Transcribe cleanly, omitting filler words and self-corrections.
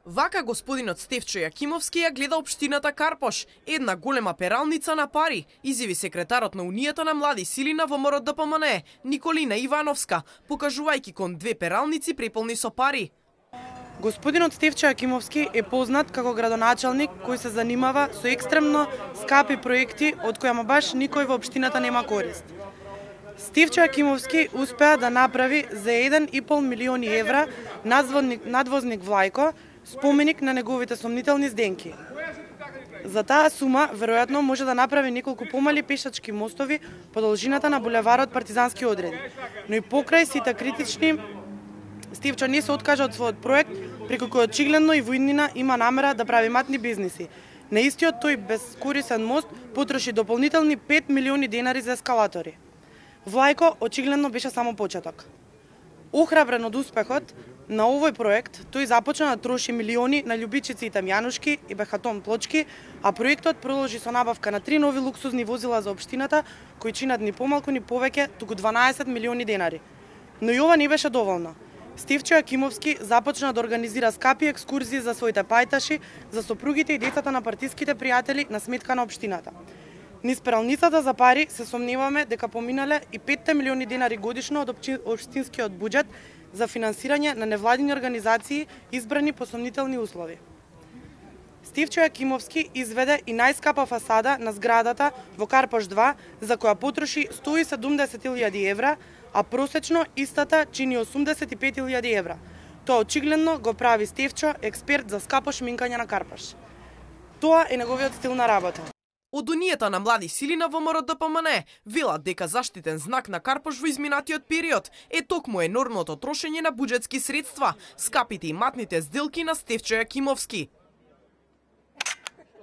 Вака господинот Стефчо Јакимовски ја гледа општината Карпош, една голема пералница на пари, изјави секретарот на Унијата на млади сили на ВМРО ДПМНЕ, Николина Ивановска, покажувајќи кон две пералници преполни со пари. Господинот Стефчо Јакимовски е познат како градоначалник кој се занимава со екстремно скапи проекти од кои ама баш никој во општината нема корист. Стефчо Јакимовски успеа да направи за 1,5 милиони евра надвозник Влајко, споменик на неговите сомнителни зденки. За таа сума, веројатно, може да направи неколку помали пешачки мостови по должината на булеварот Партизански одреди. Но и покрај сите критични, Стефчо не се откажа од својот проект, преку кој очигледно и во иднина има намера да прави матни бизниси. На истиот тој безкорисен мост потроши дополнителни 5 милиони денари за ескалатори. Влајко очигледно беше само почеток. Охрабрен од успехот на овој проект, тој започна да троши милиони на љубичици и тамјанушки и бехатон плочки, а проектот продолжи со набавка на 3 нови луксузни возила за општината, кои чинат ни помалку ни повеќе, туку 12 милиони денари. Но и ова не беше доволно. Стефчо Јакимовски започна да организира скапи екскурзии за своите пајташи, за сопругите и децата на партиските пријатели на сметка на општината. Низ пералницата за пари се сомневаме дека поминале и 5 милиони денари годишно од општинскиот буџет за финансирање на невладини организации избрани по сомнителни услови. Стефчо Јакимовски изведе и најскапа фасада на зградата во Карпош 2, за која потроши 170.000 евра, а просечно истата чини 85.000 евра. Тоа очигледно го прави Стефчо експерт за скапо шминкање на Карпош. Тоа е неговиот стил на работа. Од Унијата на млади сили на ВМРО ДПМНЕ велат дека заштитен знак на Карпош во изминатиот период е токму енормното трошење на буџетски средства, скапите и матните сделки на Стефчо Јакимовски.